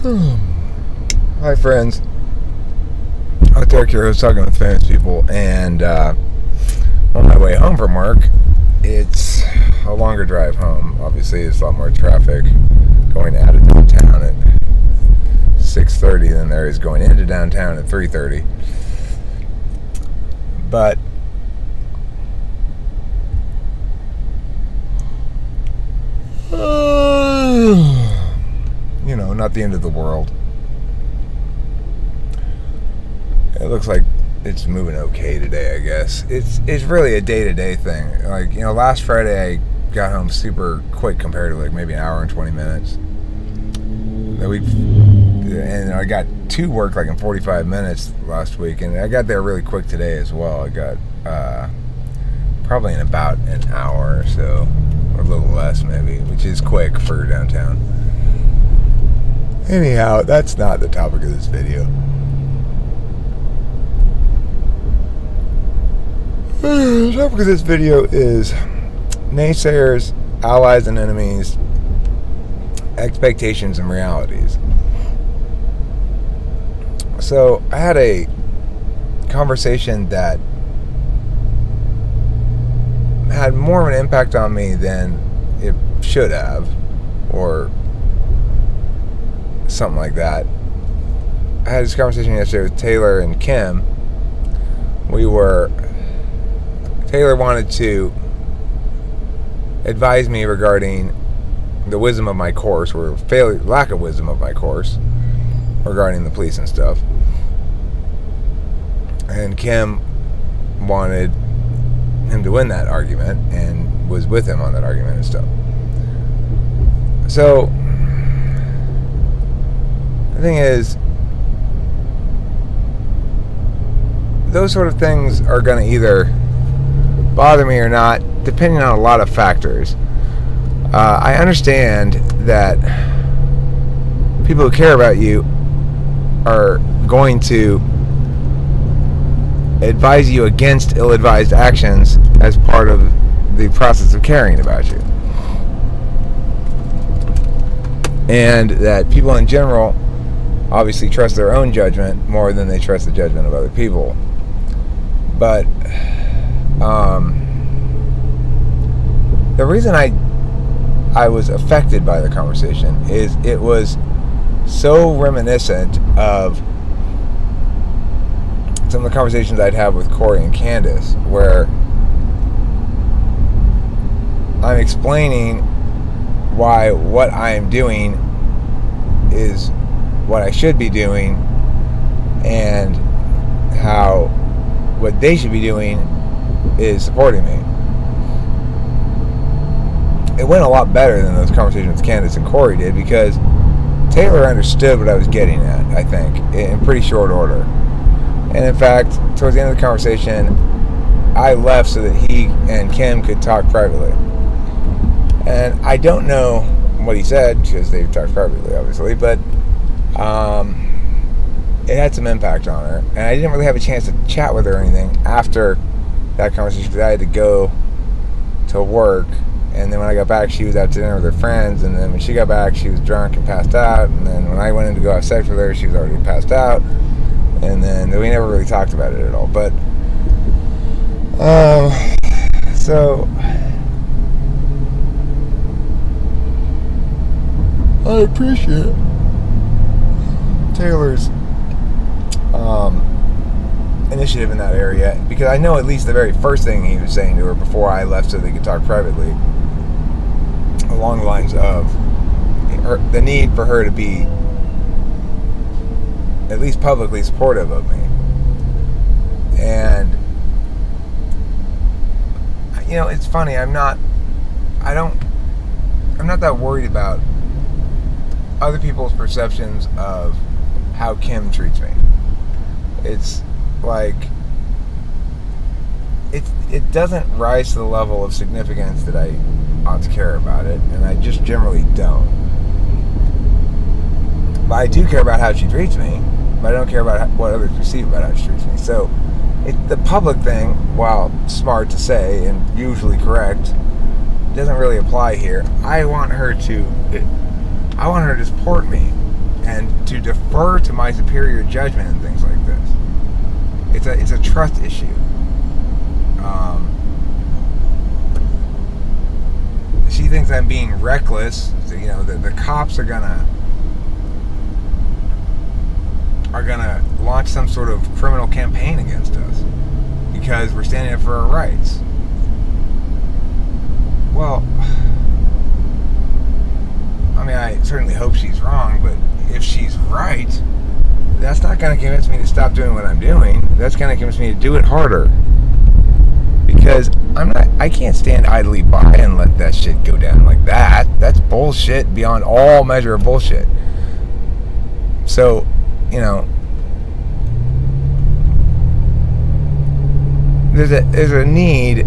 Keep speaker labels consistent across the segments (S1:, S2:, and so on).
S1: Hi, friends. Out there, I was talking with famous people, and on my way home from work, it's a longer drive home. Obviously, there's a lot more traffic going out of downtown at 6:30 than there is going into downtown at 3:30. But not the end of the world. It looks like it's moving okay today, I guess. It's really a day-to-day thing. Like, last Friday I got home super quick compared to like maybe an hour and 20 minutes. And I got to work like in 45 minutes last week, and I got there really quick today as well. I got probably in about an hour or so, or a little less maybe, which is quick for downtown. Anyhow, that's not the topic of this video. The topic of this video is naysayers, allies and enemies, expectations and realities. So I had a conversation that had more of an impact on me than it should have, or something like that. I had this conversation yesterday with Taylor and Kim. Taylor wanted to advise me regarding the wisdom of my course, or lack of wisdom of my course, regarding the police and stuff. And Kim wanted him to win that argument and was with him on that argument and stuff. So the thing is, those sort of things are going to either bother me or not, depending on a lot of factors. I understand that people who care about you are going to advise you against ill-advised actions as part of the process of caring about you. And that people in general obviously trust their own judgment more than they trust the judgment of other people. But the reason I was affected by the conversation is it was so reminiscent of some of the conversations I'd have with Corey and Candace, where I'm explaining why what I am doing is what I should be doing, and how what they should be doing is supporting me. It went a lot better than those conversations with Candace and Corey did, because Taylor understood what I was getting at, I think, in pretty short order. And in fact, towards the end of the conversation, I left so that he and Kim could talk privately. And I don't know what he said, because they talked privately, obviously, but it had some impact on her. And I didn't really have a chance to chat with her or anything after that conversation, because I had to go to work. And then when I got back, she was out to dinner with her friends. And then when she got back, she was drunk and passed out. And then when I went in to go have sex with her, she was already passed out. And then we never really talked about it at all. But so I appreciate Taylor's initiative in that area, because I know at least the very first thing he was saying to her before I left so they could talk privately, along the lines of the need for her to be at least publicly supportive of me. And it's funny, I'm not that worried about other people's perceptions of how Kim treats me. It's like it doesn't rise to the level of significance that I ought to care about it, and I just generally don't. But I do care about how she treats me, but I don't care about what others perceive about how she treats me. So the public thing, while smart to say and usually correct, doesn't really apply here. I want her to support me tend to defer to my superior judgment and things like this. It's a trust issue. She thinks I'm being reckless. You know, the cops are gonna launch some sort of criminal campaign against us because we're standing up for our rights. Well, I mean, I certainly hope she's wrong, but if she's right, that's not going to convince me to stop doing what I'm doing. That's going to convince me to do it harder. Because I can't stand idly by and let that shit go down like that. That's bullshit beyond all measure of bullshit. So, you know, there's a need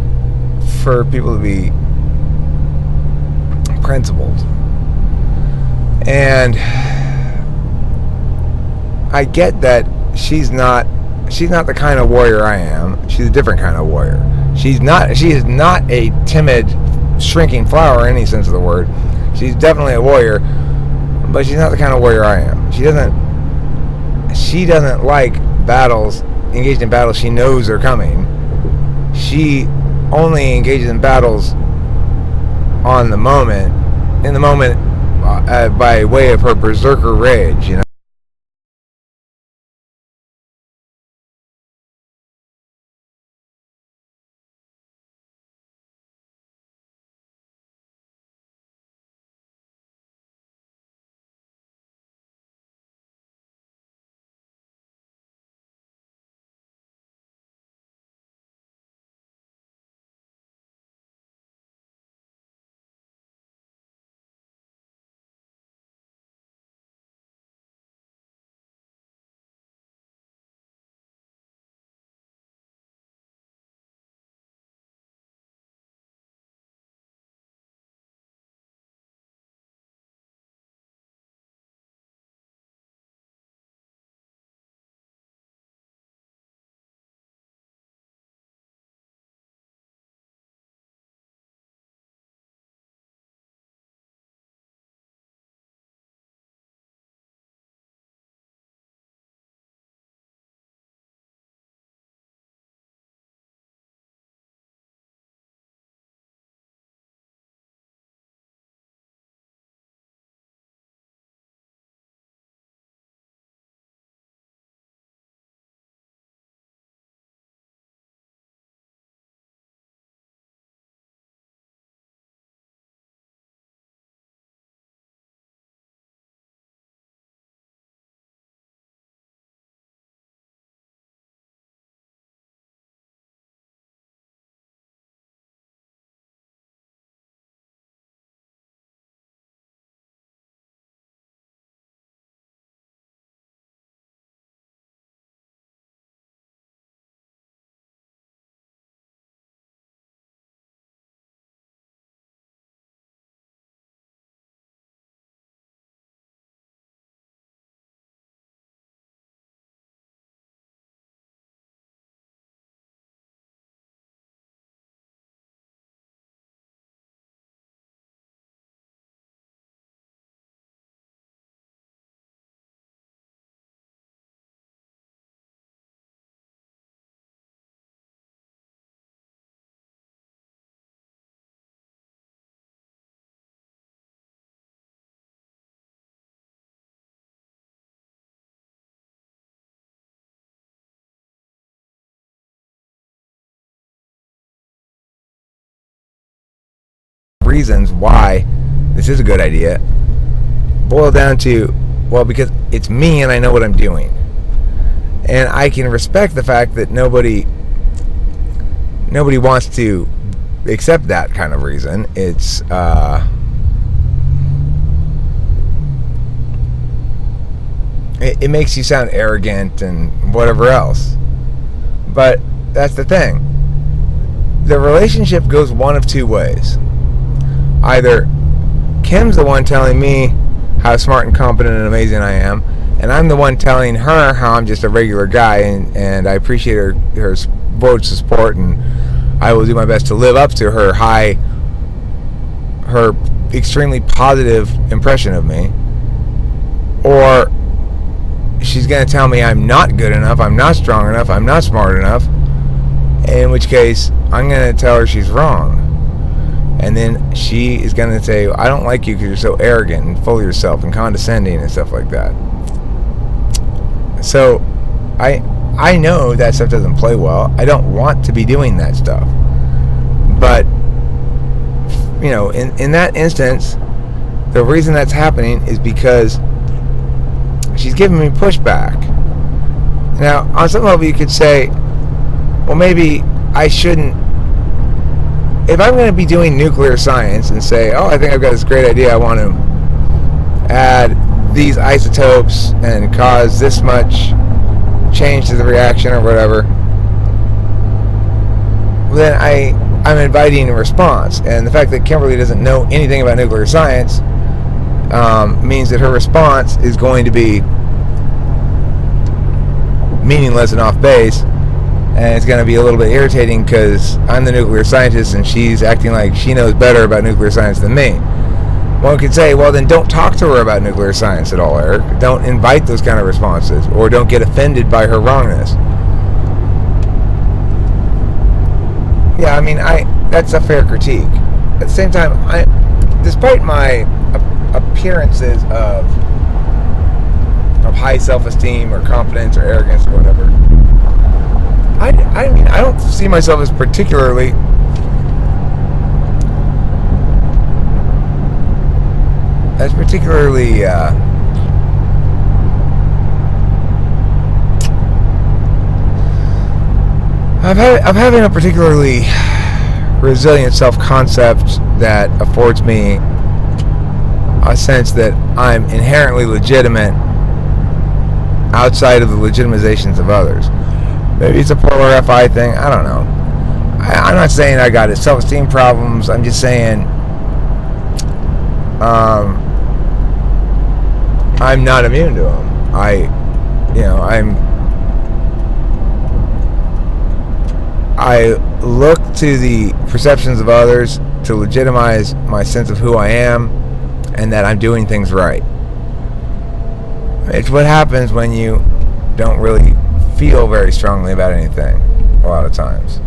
S1: for people to be principled. And I get that she's not the kind of warrior I am. She's a different kind of warrior. She is not a timid, shrinking flower in any sense of the word. She's definitely a warrior, but she's not the kind of warrior I am. She doesn't like battles, engaged in battles she knows are coming. She only engages in battles in the moment, by way of her berserker rage, you know. Reasons why this is a good idea boil down to, well, because it's me and I know what I'm doing, and I can respect the fact that nobody wants to accept that kind of reason. It's it makes you sound arrogant and whatever else, but that's the thing. The relationship goes one of two ways. Either Kim's the one telling me how smart and competent and amazing I am, and I'm the one telling her how I'm just a regular guy, and I appreciate her votes of support, and I will do my best to live up to her extremely positive impression of me. Or going to tell me I'm not good enough, I'm not strong enough, I'm not smart enough, in which case I'm going to tell her she's wrong. And then she is going to say, I don't like you because you're so arrogant and full of yourself and condescending and stuff like that. So I know that stuff doesn't play well. I don't want to be doing that stuff. But, you know, in that instance, the reason that's happening is because she's giving me pushback. Now, on some level you could say, well, maybe I shouldn't. If I'm going to be doing nuclear science and say, oh, I think I've got this great idea, I want to add these isotopes and cause this much change to the reaction or whatever, then I'm inviting a response. And the fact that Kimberly doesn't know anything about nuclear science means that her response is going to be meaningless and off base. And it's going to be a little bit irritating because I'm the nuclear scientist and she's acting like she knows better about nuclear science than me. One could say, well, then don't talk to her about nuclear science at all, Eric. Don't invite those kind of responses, or don't get offended by her wrongness. Yeah, I mean, that's a fair critique. At the same time, despite my appearances of high self-esteem or confidence or arrogance or whatever, I mean, I don't see myself as particularly I'm having a particularly resilient self-concept that affords me a sense that I'm inherently legitimate outside of the legitimizations of others. Maybe it's a polar FI thing. I don't know. I'm not saying I got self-esteem problems. I'm just saying I'm not immune to them. I look to the perceptions of others to legitimize my sense of who I am and that I'm doing things right. It's what happens when you don't really feel very strongly about anything a lot of times.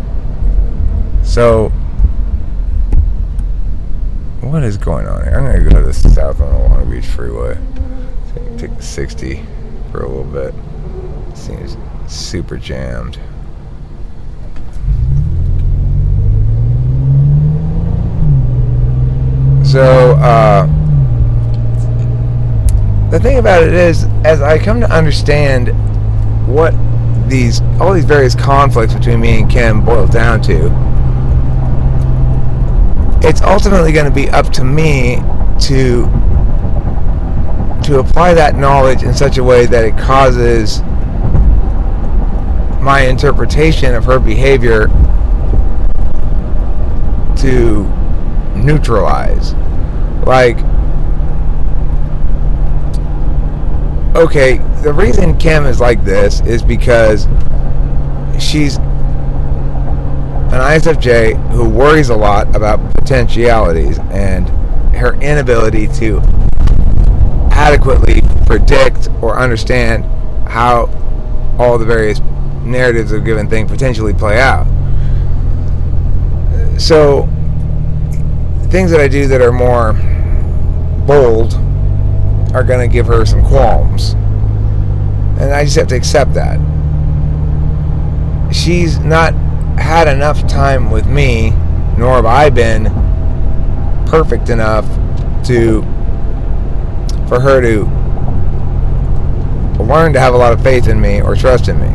S1: So what is going on here? I'm going to go to the south on the Long Beach Freeway. Take the 60 for a little bit. It seems super jammed. So the thing about it is, as I come to understand what all these various conflicts between me and Kim boil down to, it's ultimately going to be up to me to apply that knowledge in such a way that it causes my interpretation of her behavior to neutralize. Like, okay, the reason Kim is like this is because she's an ISFJ who worries a lot about potentialities and her inability to adequately predict or understand how all the various narratives of a given thing potentially play out. So things that I do that are more bold are going to give her some qualms, and I just have to accept that. She's not had enough time with me, nor have I been perfect enough for her to learn to have a lot of faith in me or trust in me.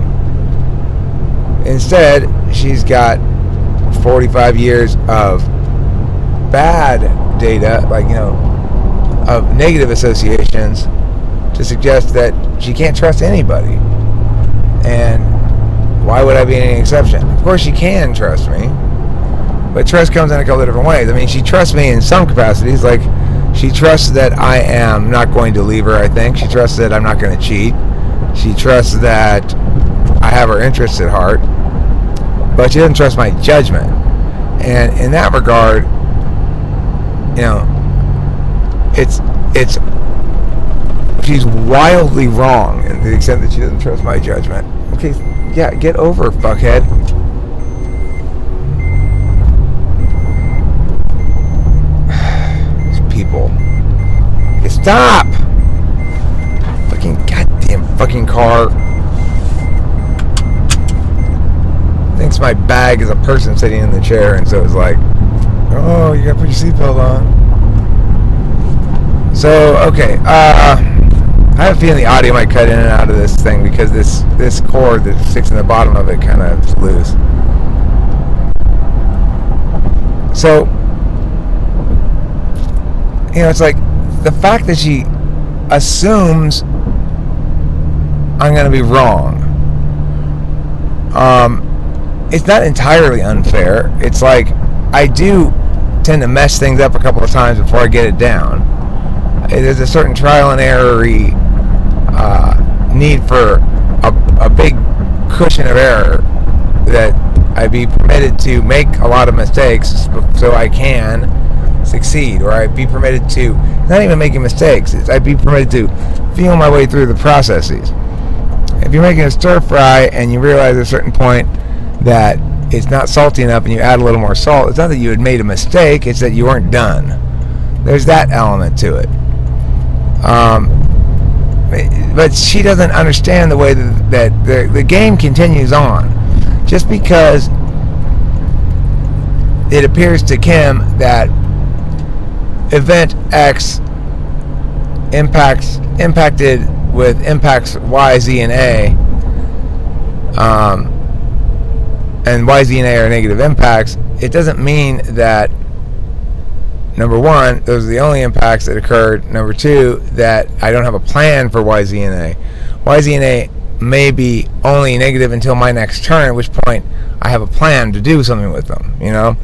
S1: Instead, she's got 45 years of bad data, of negative associations to suggest that she can't trust anybody. And why would I be any exception? Of course she can trust me, but trust comes in a couple of different ways. I mean, she trusts me in some capacities, like she trusts that I am not going to leave her, I think. She trusts that I'm not going to cheat. She trusts that I have her interests at heart, but she doesn't trust my judgment. And in that regard, she's wildly wrong, and to the extent that she doesn't trust my judgment. Okay, yeah, get over, fuckhead. These people. Stop! Fucking goddamn fucking car. Thinks my bag is a person sitting in the chair, and so it's like, oh, you gotta put your seatbelt on. So, okay, I have a feeling the audio might cut in and out of this thing because this cord that sticks in the bottom of it kind of is loose. So, you know, it's like the fact that she assumes I'm going to be wrong. It's not entirely unfair. It's like I do tend to mess things up a couple of times before I get it down. There's a certain trial and error need for a big cushion of error that I be permitted to make a lot of mistakes so I can succeed, or I'd be permitted to not even making mistakes. I'd be permitted to feel my way through the processes. If you're making a stir fry and you realize at a certain point that it's not salty enough and you add a little more salt, it's not that you had made a mistake, it's that you weren't done. There's that element to it. But she doesn't understand the way that the game continues on. Just because it appears to Kim that event X impacted with impacts Y, Z, and A, and Y, Z, and A are negative impacts, it doesn't mean that, number one, those are the only impacts that occurred. Number two, that I don't have a plan for Y, Z, and A. Y, Z, and A may be only negative until my next turn, at which point I have a plan to do something with them, you know?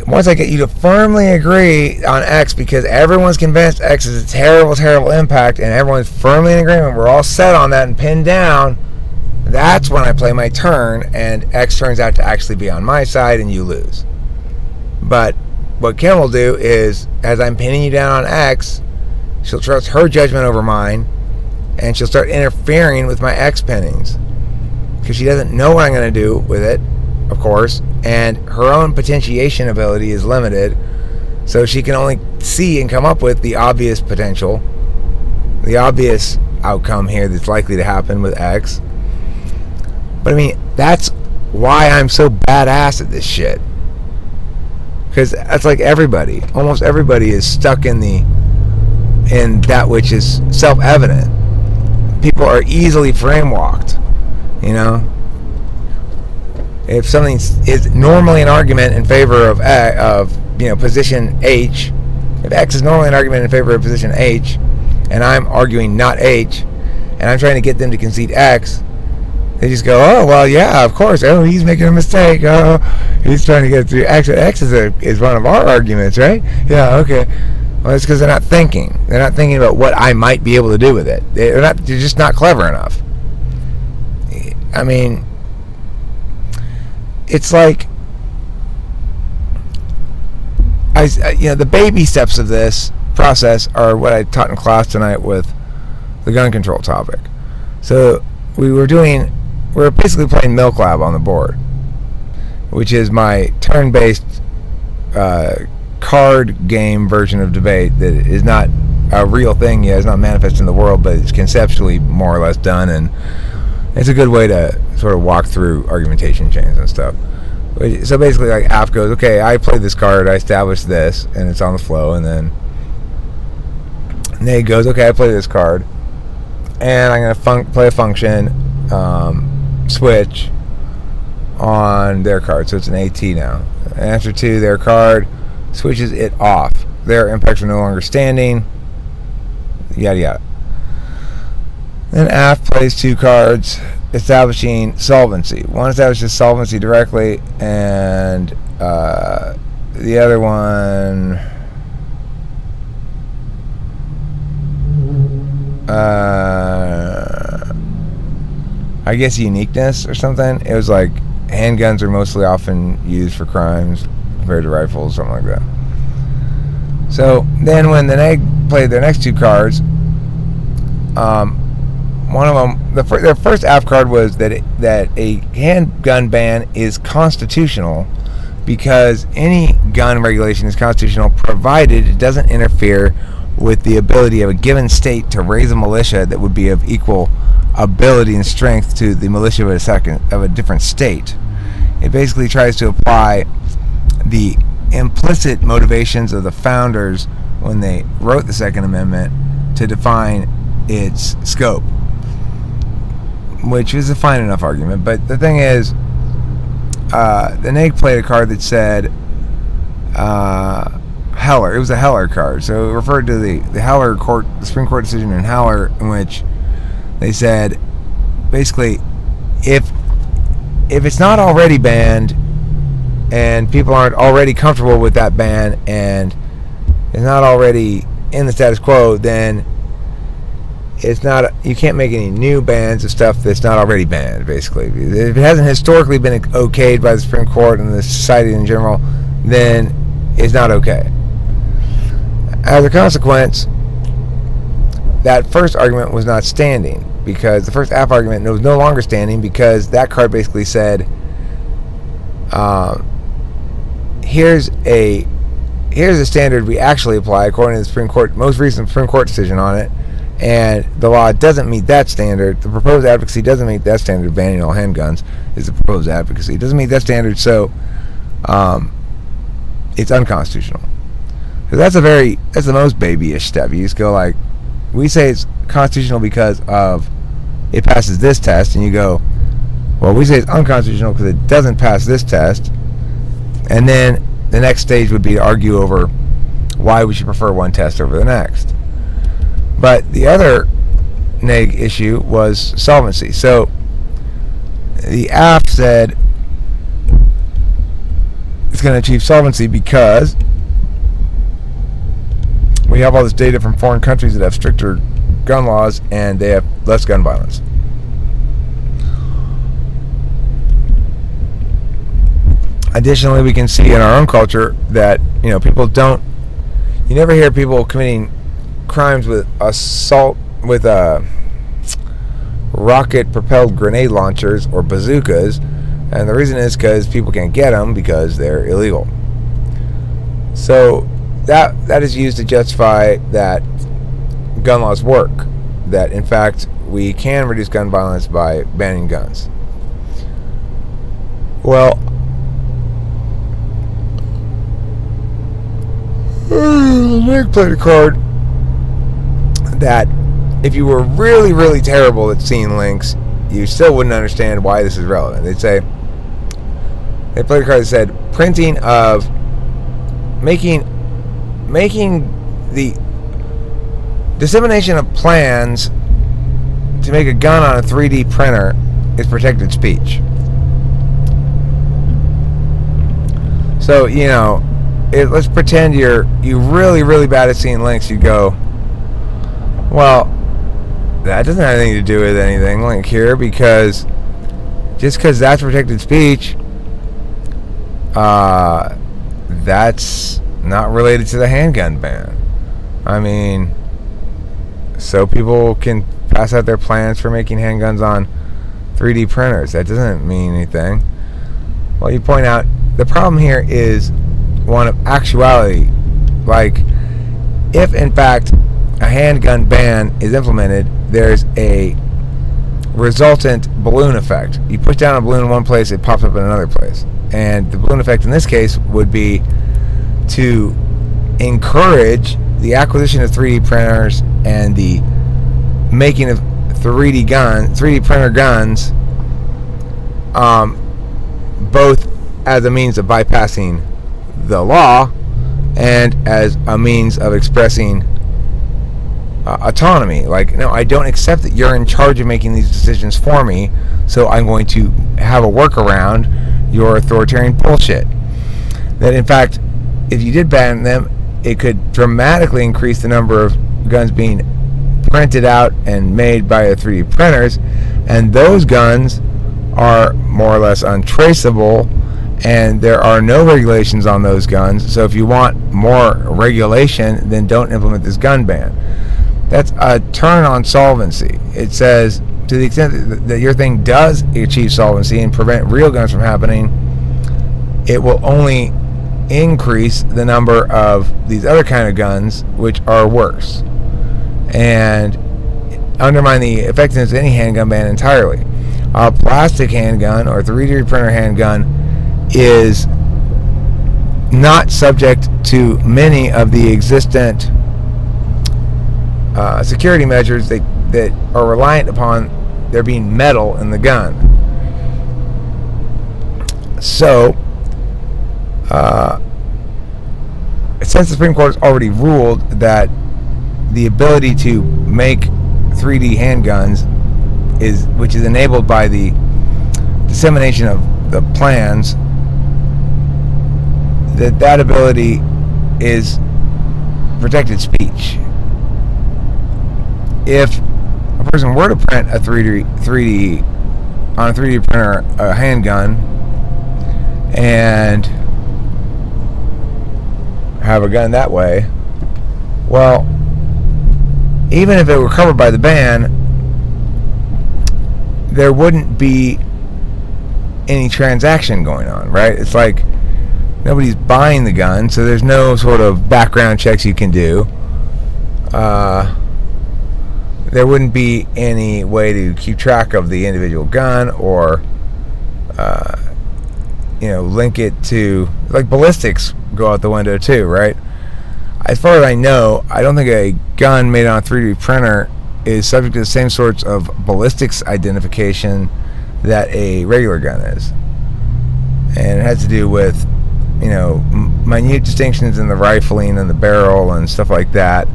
S1: Once I get you to firmly agree on X, because everyone's convinced X is a terrible, terrible impact, and everyone's firmly in agreement, we're all set on that and pinned down, that's when I play my turn, and X turns out to actually be on my side, and you lose. But what Kim will do is, as I'm pinning you down on X, she'll trust her judgment over mine, and she'll start interfering with my X pinnings, because she doesn't know what I'm going to do with it, of course, and her own potentiation ability is limited, so she can only see and come up with the obvious potential, the obvious outcome here that's likely to happen with X. But I mean, that's why I'm so badass at this shit. Because that's like everybody. Almost everybody is stuck in that which is self-evident. People are easily frame-walked, you know? If something is normally an argument in favor of position H, if X is normally an argument in favor of position H, and I'm arguing not H, and I'm trying to get them to concede X, they just go, oh, well, yeah, of course. Oh, he's making a mistake. Oh, he's trying to get through X. X is one of our arguments, right? Yeah, okay. Well, it's because they're not thinking. They're not thinking about what I might be able to do with it. They're just not clever enough. I mean, it's like, the baby steps of this process are what I taught in class tonight with the gun control topic. So we were basically playing Milk Lab on the board, which is my turn-based card game version of debate that is not a real thing yet. It's not manifest in the world, but it's conceptually more or less done, and it's a good way to sort of walk through argumentation chains and stuff. So basically, like, Af goes, okay, I played this card, I established this, and it's on the flow, and then Nate goes, okay, I played this card, and I'm going to play a function, switch on their card, so it's an AT now. Answer to their card switches it off. Their impacts are no longer standing, yada yada. Then Af plays two cards establishing solvency. One establishes solvency directly, and the other one I guess uniqueness or something. It was like handguns are mostly often used for crimes compared to rifles, something like that. So then when the neg played their next two cards. One of them, their first app card was that a handgun ban is constitutional because any gun regulation is constitutional provided it doesn't interfere with the ability of a given state to raise a militia that would be of equal ability and strength to the militia of a different state. It basically tries to apply the implicit motivations of the founders when they wrote the Second Amendment to define its scope, which is a fine enough argument. But the thing is, the NEG played a card that said Heller. It was a Heller card, so it referred to the Heller court, the Supreme Court decision in Heller, in which they said basically if it's not already banned and people aren't already comfortable with that ban and it's not already in the status quo, then it's not, you can't make any new bans of stuff that's not already banned, basically. If it hasn't historically been okayed by the Supreme Court and the society in general, then it's not okay. As a consequence, that first argument was not standing, because the first app argument was no longer standing, because that card basically said, here's a standard we actually apply according to the Supreme Court, most recent Supreme Court decision on it, and the law doesn't meet that standard. The proposed advocacy doesn't meet that standard of banning all handguns. Is the proposed advocacy. It doesn't meet that standard, so it's unconstitutional. So that's the most babyish step. You just go like, we say it's constitutional because of it passes this test, and you go, well, we say it's unconstitutional because it doesn't pass this test, and then the next stage would be to argue over why we should prefer one test over the next. But the other NEG issue was solvency. So the app said it's going to achieve solvency because we have all this data from foreign countries that have stricter gun laws and they have less gun violence. Additionally, we can see in our own culture that, people don't, you never hear people committing crimes with assault with rocket propelled grenade launchers or bazookas, and the reason is because people can't get them because they're illegal. So that is used to justify that gun laws work, that in fact we can reduce gun violence by banning guns. Well, Nick played a card that if you were really, really terrible at seeing links, you still wouldn't understand why this is relevant. They played a card that said printing of making the dissemination of plans to make a gun on a 3D printer is protected speech. So, let's pretend you're really, really bad at seeing links. You go, well, that doesn't have anything to do with anything like here, because just because that's protected speech, that's not related to the handgun ban. I mean, so people can pass out their plans for making handguns on 3D printers. That doesn't mean anything. Well, you point out the problem here is one of actuality. Like, if in fact a handgun ban is implemented, there's a resultant balloon effect. You push down a balloon in one place, it pops up in another place. And the balloon effect in this case would be to encourage the acquisition of 3D printers and the making of 3D printer guns, both as a means of bypassing the law and as a means of expressing autonomy. Like, no, I don't accept that you're in charge of making these decisions for me, so I'm going to have a workaround your authoritarian bullshit. That in fact, if you did ban them, it could dramatically increase the number of guns being printed out and made by 3D printers, and those guns are more or less untraceable And there are no regulations on those guns. So if you want more regulation, then don't implement this gun ban. That's a turn on solvency. It says, to the extent that your thing does achieve solvency and prevent real guns from happening, it will only increase the number of these other kind of guns, which are worse, and undermine the effectiveness of any handgun ban entirely. A plastic handgun or 3D printer handgun is not subject to many of the existent security measures that are reliant upon there being metal in the gun. So, since the Supreme Court has already ruled that the ability to make 3D handguns which is enabled by the dissemination of the plans, that ability is protected speech. If a person were to print a 3D on a 3D printer a handgun and have a gun that way, well, even if it were covered by the ban, there wouldn't be any transaction going on, right? It's like nobody's buying the gun, so there's no sort of background checks you can do. There wouldn't be any way to keep track of the individual gun or link it to, like, ballistics go out the window too, right? As far as I know, I don't think a gun made on a 3D printer is subject to the same sorts of ballistics identification that a regular gun is. And it has to do with, minute distinctions in the rifling and the barrel and stuff like that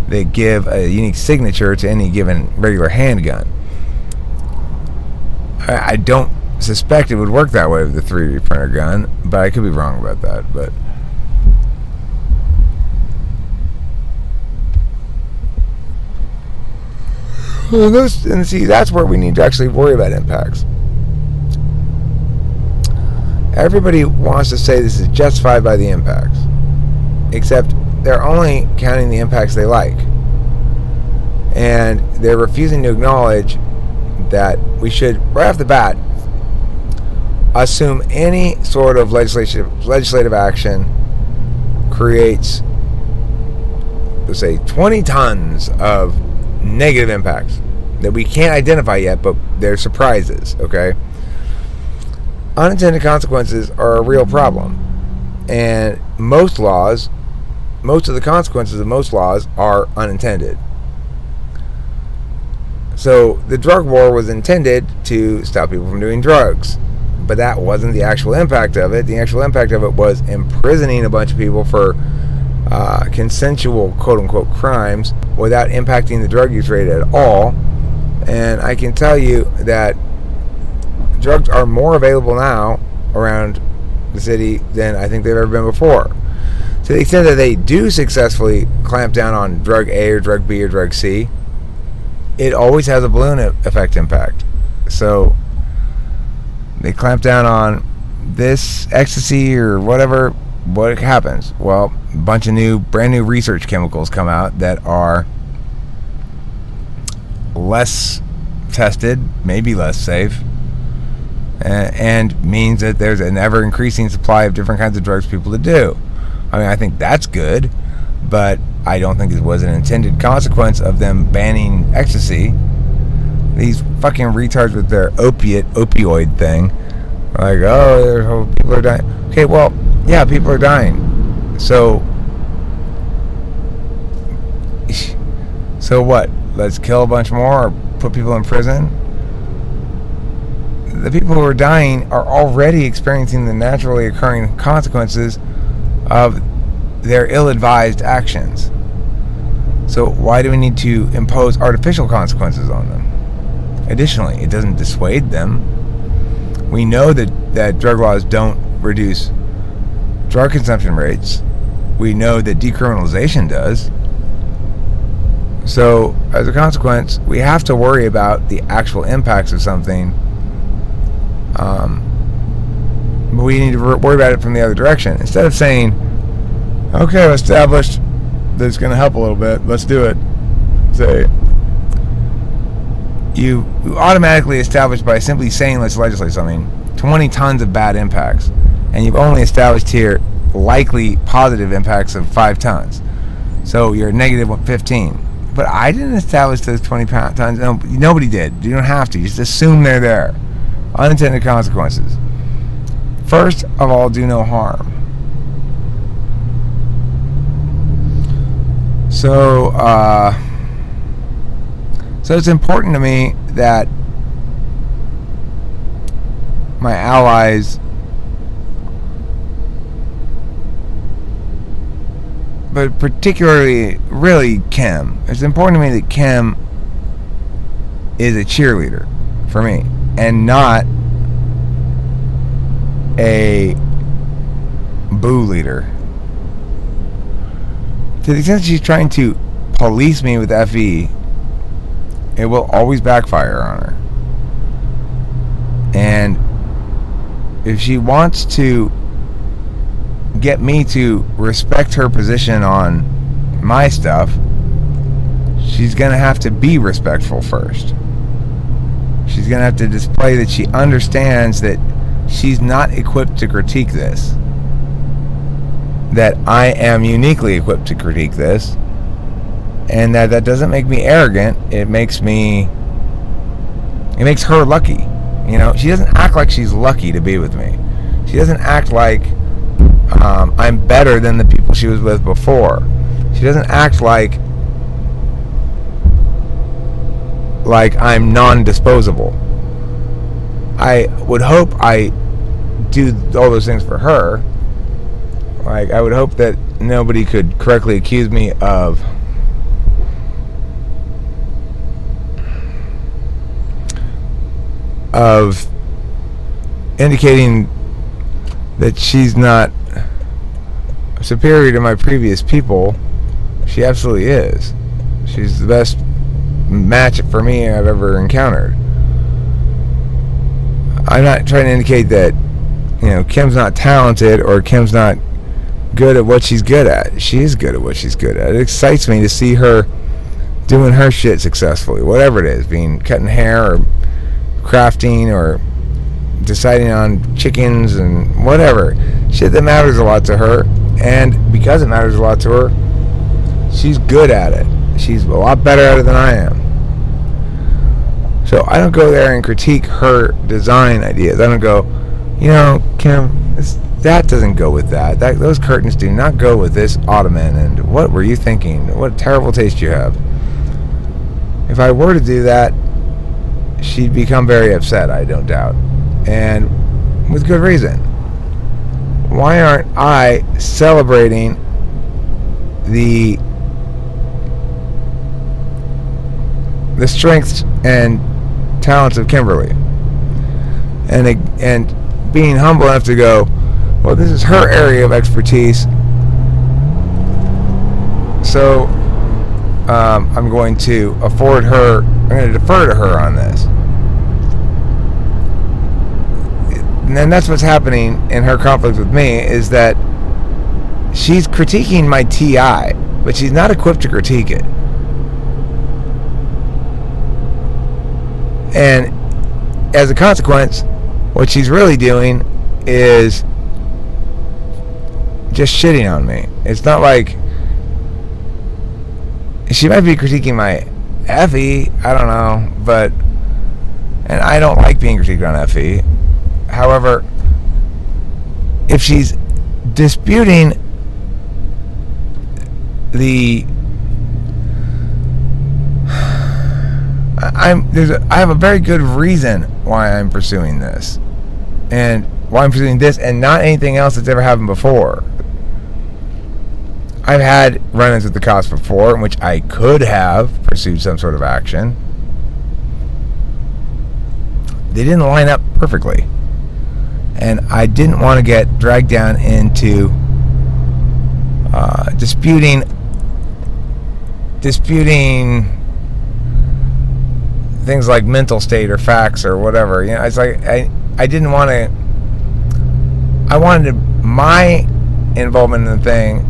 S1: that give a unique signature to any given regular handgun. I don't suspect it would work that way with the 3D printer gun, but I could be wrong about that. But and see, that's where we need to actually worry about impacts. Everybody wants to say this is justified by the impacts, except they're only counting the impacts they like, and they're refusing to acknowledge that we should, right off the bat, assume any sort of legislative action creates, let's say, 20 tons of negative impacts that we can't identify yet, but they're surprises, okay? Unintended consequences are a real problem, and most of the consequences of most laws are unintended. So the drug war was intended to stop people from doing drugs, but that wasn't the actual impact of it. The actual impact of it was imprisoning a bunch of people for consensual quote-unquote crimes without impacting the drug use rate at all. And I can tell you that drugs are more available now around the city than I think they've ever been before. To the extent that they do successfully clamp down on drug A or drug B or drug C, it always has a balloon effect impact. So they clamp down on this ecstasy or whatever, what happens? Well, a bunch of brand new research chemicals come out that are less tested, maybe less safe, and means that there's an ever-increasing supply of different kinds of drugs for people to do. I mean, I think that's good, but I don't think it was an intended consequence of them banning ecstasy. These fucking retards with their opioid thing, like, people are dying. Okay, well, yeah, people are dying. So what? Let's kill a bunch more or put people in prison? The people who are dying are already experiencing the naturally occurring consequences of their ill-advised actions. So why do we need to impose artificial consequences on them? Additionally, it doesn't dissuade them. We know that drug laws don't reduce drug consumption rates. We know that decriminalization does. So, as a consequence, we have to worry about the actual impacts of something But we need to worry about it from the other direction. Instead of saying, okay, I've established that it's going to help a little bit, let's do it. Say, you automatically establish by simply saying let's legislate something 20 tons of bad impacts, and you've only established here likely positive impacts of 5 tons. So you're negative 15. But I didn't establish those 20 tons. No, nobody did. You don't have to. You just assume they're there. Unintended consequences. First of all, do no harm. So it's important to me that my allies, but particularly, really, Kim. It's important to me that Kim is a cheerleader for me and not a boo leader. To the extent that she's trying to police me with FE, it will always backfire on her. And if she wants to get me to respect her position on my stuff, she's going to have to be respectful first. She's going to have to display that she understands that she's not equipped to critique this. That I am uniquely equipped to critique this. And that doesn't make me arrogant. It makes her lucky. You know, she doesn't act like she's lucky to be with me. She doesn't act like I'm better than the people she was with before. She doesn't act like I'm non-disposable. I would hope I do all those things for her. Like, I would hope that nobody could correctly accuse me of indicating that she's not superior to my previous people. She absolutely is. She's the best match for me I've ever encountered. I'm not trying to indicate that, you know, Kim's not talented or Kim's not good at what she's good at. She is good at what she's good at. It excites me to see her doing her shit successfully, whatever it is, being cutting hair or crafting or deciding on chickens and whatever. Shit that matters a lot to her, and because it matters a lot to her, she's good at it. She's a lot better at it than I am. So I don't go there and critique her design ideas. I don't go, you know, Kim, that doesn't go with that. Those curtains do not go with this ottoman, and what were you thinking? What terrible taste you have. If I were to do that, she'd become very upset, I don't doubt. And with good reason. Why aren't I celebrating the strengths and talents of Kimberly? And being humble enough to go, well, this is her area of expertise, so I'm going to defer to her on this. And then that's what's happening in her conflict with me, is that she's critiquing my TI, but she's not equipped to critique it. And as a consequence, what she's really doing is just shitting on me. It's not like she might be critiquing my FE, I don't know, and I don't like being critiqued on FE. However, if she's disputing I have a very good reason why I'm pursuing this, and why I'm pursuing this and not anything else that's ever happened before. I've had run-ins with the cops before in which I could have pursued some sort of action. They didn't line up perfectly, and I didn't want to get dragged down into disputing things like mental state or facts or whatever. You know, it's like I didn't want to I wanted my involvement in the thing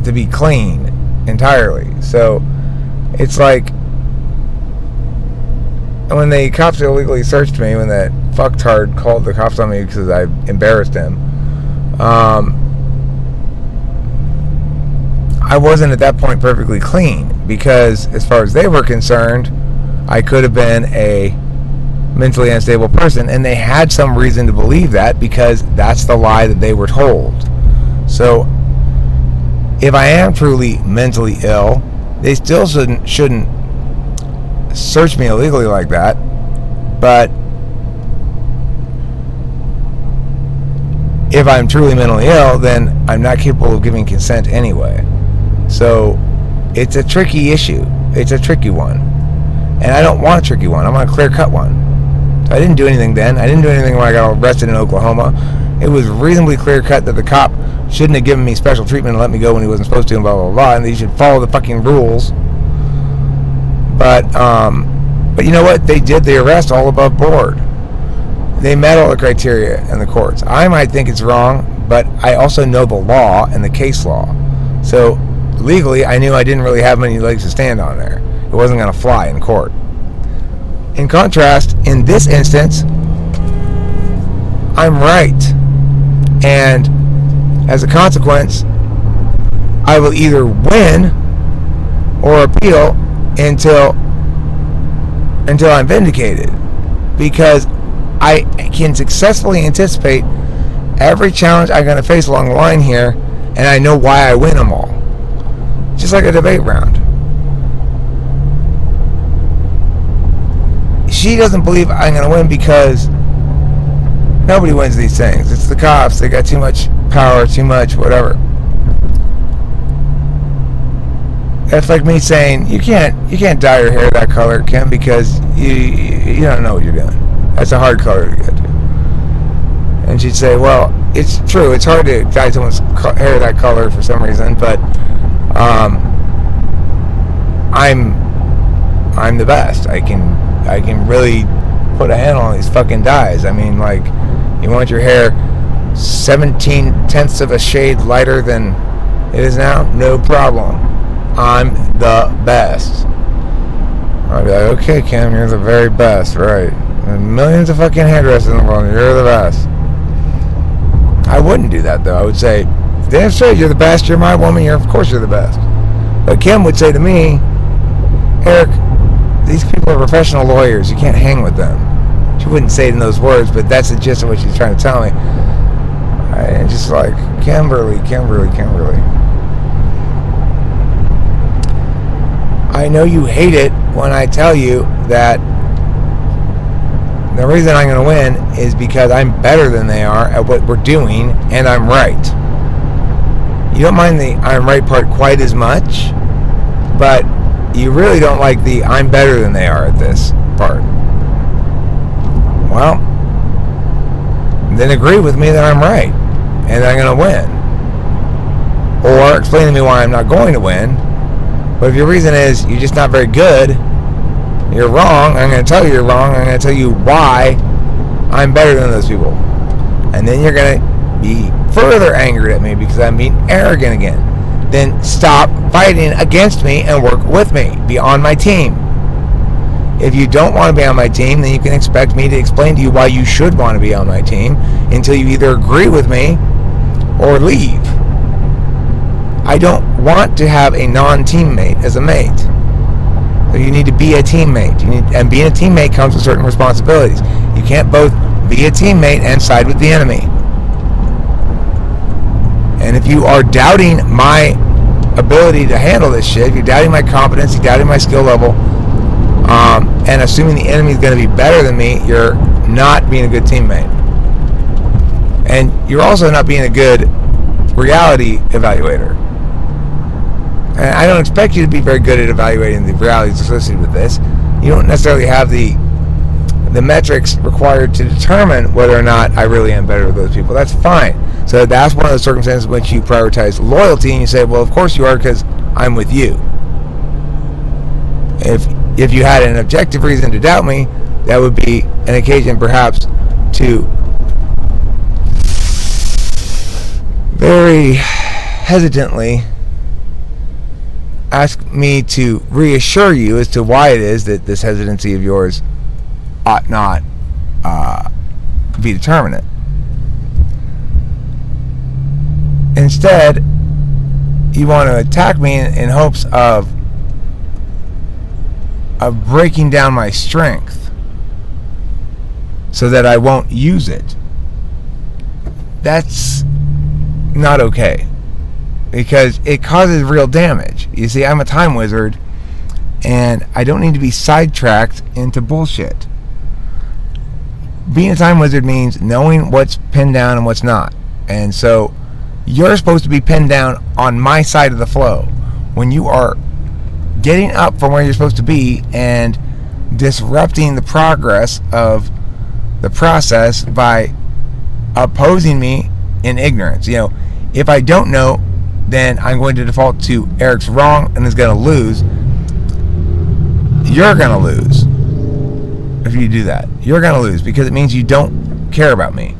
S1: to be clean entirely. So it's like when the cops illegally searched me, when that fucktard called the cops on me because I embarrassed him, I wasn't at that point perfectly clean, because as far as they were concerned, I could have been a mentally unstable person, and they had some reason to believe that because that's the lie that they were told. So if I am truly mentally ill, they still shouldn't search me illegally like that. But if I'm truly mentally ill, then I'm not capable of giving consent anyway. So it's a tricky issue. It's a tricky one. And I don't want a tricky one. I want a clear-cut one. So I didn't do anything then. I didn't do anything when I got arrested in Oklahoma. It was reasonably clear-cut that the cop shouldn't have given me special treatment and let me go when he wasn't supposed to, and blah, blah, blah, and that he should follow the fucking rules. But you know what? They did the arrest all above board. They met all the criteria in the courts. I might think it's wrong, but I also know the law and the case law. So legally, I knew I didn't really have many legs to stand on there. It wasn't going to fly in court. In contrast, in this instance, I'm right. And as a consequence, I will either win or appeal until I'm vindicated, because I can successfully anticipate every challenge I'm going to face along the line here, and I know why I win them all. Just like a debate round. She doesn't believe I'm going to win because nobody wins these things. It's the cops. They got too much power, too much whatever. That's like me saying, you can't dye your hair that color, Kim, because you don't know what you're doing. That's a hard color to get to. And she'd say, well, it's true. It's hard to dye someone's hair that color for some reason, but I'm the best. I can really put a handle on these fucking dyes. I mean, like, you want your hair 17/10ths of a shade lighter than it is now? No problem. I'm the best. I'd be like, okay, Kim, you're the very best, right? There's millions of fucking hairdressers in the world, and you're the best. I wouldn't do that, though. I would say, damn straight, you're the best, you're my woman, of course you're the best. But Kim would say to me, Eric, these people are professional lawyers, you can't hang with them. She wouldn't say it in those words, but that's the gist of what she's trying to tell me. And just like, Kimberly. I know you hate it when I tell you that the reason I'm going to win is because I'm better than they are at what we're doing, and I'm right. You don't mind the I'm right part quite as much, but you really don't like the I'm better than they are at this part. Well, then agree with me that I'm right, and I'm going to win. Or explain to me why I'm not going to win. But if your reason is you're just not very good, you're wrong, I'm going to tell you you're wrong, I'm going to tell you why I'm better than those people. And then you're going to be further angered at me because I'm being arrogant again. Then stop fighting against me and work with me. Be on my team. If you don't want to be on my team, then you can expect me to explain to you why you should want to be on my team until you either agree with me or leave. I don't want to have a non-teammate as a mate. So you need to be a teammate. And being a teammate comes with certain responsibilities. You can't both be a teammate and side with the enemy. And if you are doubting my ability to handle this shit, if you're doubting my competence, you're doubting my skill level, and assuming the enemy is going to be better than me, you're not being a good teammate. And you're also not being a good reality evaluator. And I don't expect you to be very good at evaluating the realities associated with this. You don't necessarily have the metrics required to determine whether or not I really am better with those people. That's fine. So that's one of the circumstances in which you prioritize loyalty, and you say, well, of course you are, because I'm with you. If you had an objective reason to doubt me, that would be an occasion perhaps to very hesitantly ask me to reassure you as to why it is that this hesitancy of yours ought not be determinate. Instead, you want to attack me in hopes of breaking down my strength so that I won't use it. That's not okay, because it causes real damage. You see, I'm a time wizard, and I don't need to be sidetracked into bullshit. Being a time wizard means knowing what's pinned down and what's not. And so you're supposed to be pinned down on my side of the flow when you are getting up from where you're supposed to be and disrupting the progress of the process by opposing me in ignorance. You know, if I don't know, then I'm going to default to Eric's wrong and is going to lose. You're going to lose if you do that. You're going to lose because it means you don't care about me.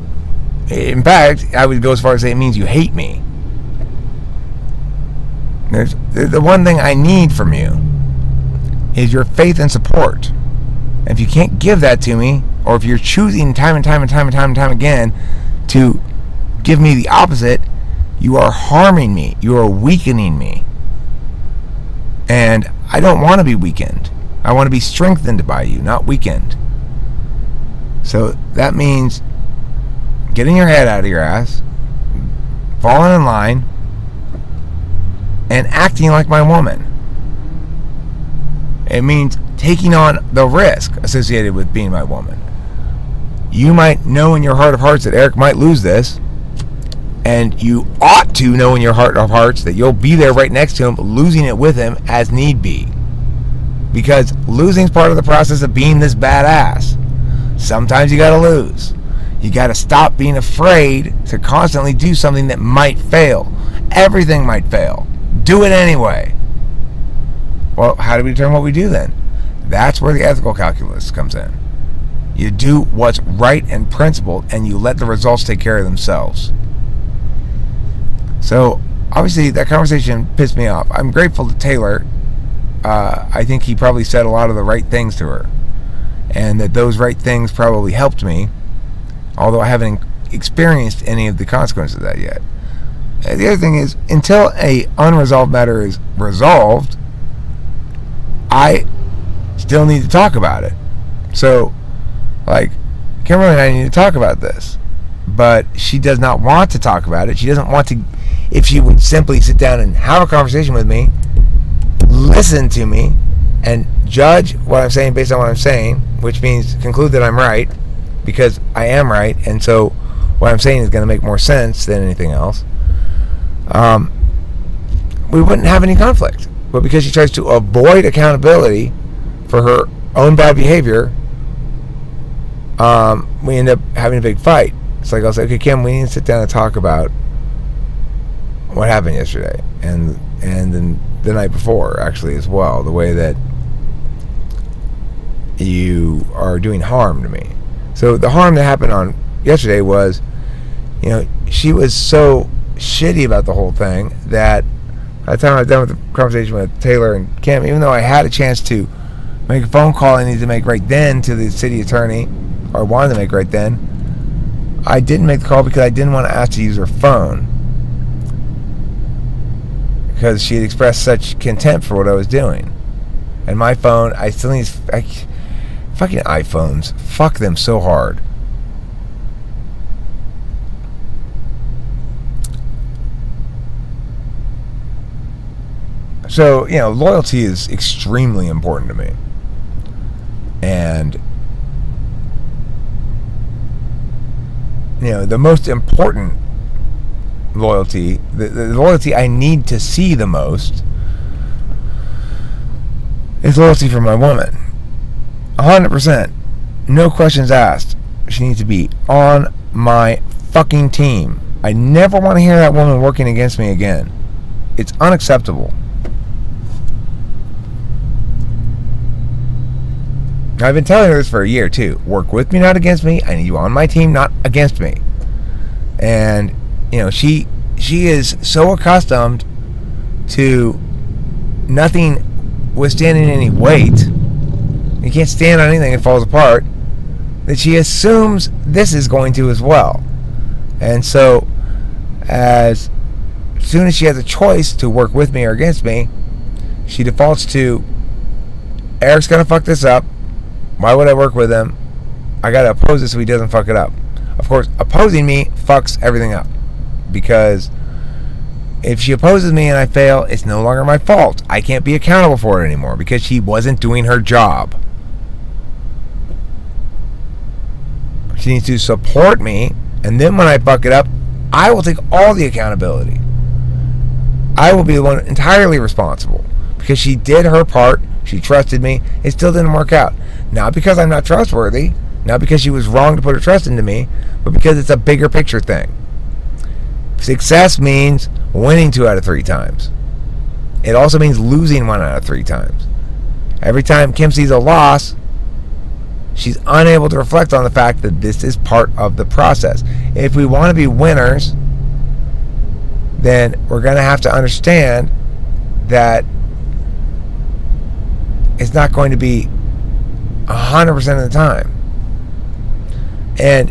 S1: In fact, I would go as far as say it means you hate me. There's the one thing I need from you is your faith and support. And if you can't give that to me, or if you're choosing time and time again to give me the opposite, you are harming me. You are weakening me. And I don't want to be weakened. I want to be strengthened by you, not weakened. So that means getting your head out of your ass, falling in line, and acting like my woman. It means taking on the risk associated with being my woman. You might know in your heart of hearts that Eric might lose this, and you ought to know in your heart of hearts that you'll be there right next to him, losing it with him as need be. Because losing is part of the process of being this badass. Sometimes you gotta lose. You gotta stop being afraid to constantly do something that might fail. Everything might fail. Do it anyway. Well, how do we determine what we do then? That's where the ethical calculus comes in. You do what's right and principled, and you let the results take care of themselves. So, obviously, that conversation pissed me off. I'm grateful to Taylor. I think he probably said a lot of the right things to her, and that those right things probably helped me, although I haven't experienced any of the consequences of that yet. The other thing is, until a unresolved matter is resolved, I still need to talk about it. So, like, Kimberly and I need to talk about this, but she does not want to talk about it. She doesn't want to. If she would simply sit down and have a conversation with me, listen to me, and judge what I'm saying based on what I'm saying, which means conclude that I'm right, because I am right, and so what I'm saying is going to make more sense than anything else, we wouldn't have any conflict. But because she tries to avoid accountability for her own bad behavior, we end up having a big fight. It's like I'll say, okay, Kim, we need to sit down and talk about what happened yesterday, and then the night before, actually, as well, the way that you are doing harm to me. So the harm that happened on yesterday was, you know, she was so shitty about the whole thing that by the time I was done with the conversation with Taylor and Kim, even though I had a chance to make a phone call I needed to make right then to the city attorney, or wanted to make right then, I didn't make the call because I didn't want to ask to use her phone, because she had expressed such contempt for what I was doing. And my phone, I still need fucking iPhones. Fuck them so hard. So, you know, loyalty is extremely important to me. And, you know, the most important loyalty, the loyalty I need to see the most, is loyalty for my woman. 100%. No questions asked. She needs to be on my fucking team. I never want to hear that woman working against me again. It's unacceptable. I've been telling her this for a year too. Work with me, not against me. I need you on my team, not against me. And, you know, she she is so accustomed to nothing withstanding any weight. You can't stand on anything, it falls apart, that she assumes this is going to as well. And so as soon as she has a choice to work with me or against me, she defaults to, Eric's gonna fuck this up. Why would I work with him? I gotta oppose it so he doesn't fuck it up. Of course, opposing me fucks everything up, because if she opposes me and I fail, it's no longer my fault. I can't be accountable for it anymore because she wasn't doing her job. She needs to support me, and then when I fuck it up, I will take all the accountability. I will be the one entirely responsible because she did her part. She trusted me. It still didn't work out. Not because I'm not trustworthy, not because she was wrong to put her trust into me, but because it's a bigger picture thing. Success means winning 2 out of 3 times. It also means losing 1 out of 3 times. Every time Kim sees a loss, she's unable to reflect on the fact that this is part of the process. If we want to be winners, then we're going to have to understand that it's not going to be 100% of the time. And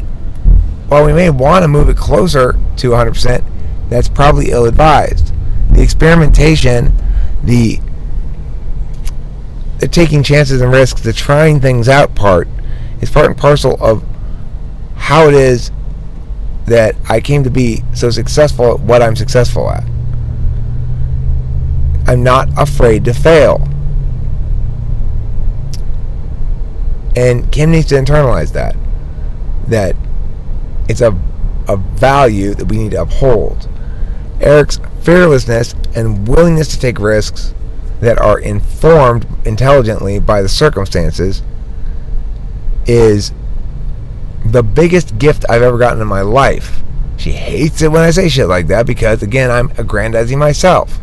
S1: while we may want to move it closer to 100%, that's probably ill-advised. The experimentation, the taking chances and risks, the trying things out part is part and parcel of how it is that I came to be so successful at what I'm successful at. I'm not afraid to fail. And Kim needs to internalize that it's a value that we need to uphold. Eric's fearlessness and willingness to take risks that are informed intelligently by the circumstances is the biggest gift I've ever gotten in my life. She hates it when I say shit like that because, again, I'm aggrandizing myself.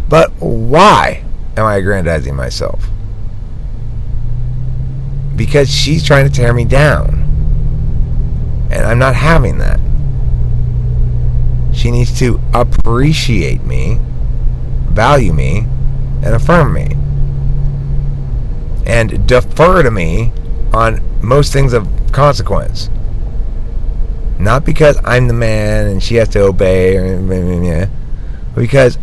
S1: But why am I aggrandizing myself? Because she's trying to tear me down. And I'm not having that. She needs to appreciate me, value me, and affirm me. And defer to me on most things of consequence. Not because I'm the man and she has to obey, but because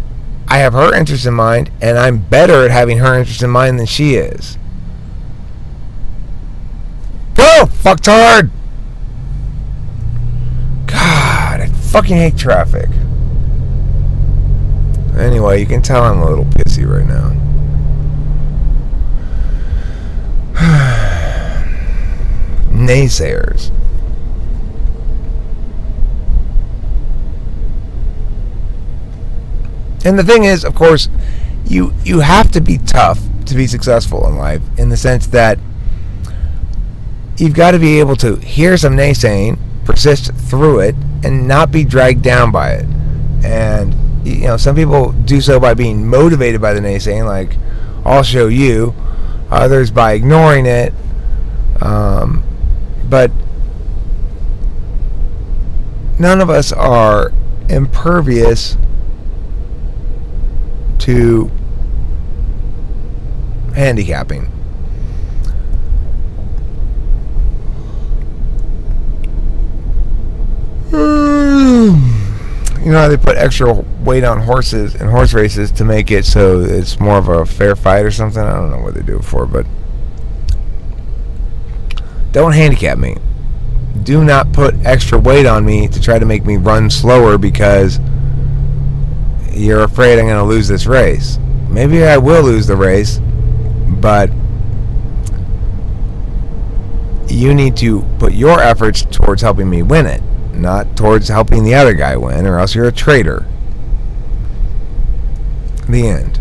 S1: I have her interest in mind and I'm better at having her interest in mind than she is. Go! Fucktard! God, I fucking hate traffic. Anyway, you can tell I'm a little pissy right now. Naysayers. And the thing is, of course, you have to be tough to be successful in life, in the sense that you've got to be able to hear some naysaying, persist through it, and not be dragged down by it. And some people do so by being motivated by the naysaying, like, I'll show you. Others by ignoring it. But none of us are impervious to handicapping. You know how they put extra weight on horses in horse races to make it so it's more of a fair fight or something? I don't know what they do it for, but don't handicap me. Do not put extra weight on me to try to make me run slower because you're afraid I'm going to lose this race. Maybe I will lose the race, but you need to put your efforts towards helping me win it, not towards helping the other guy win, or else you're a traitor. The end.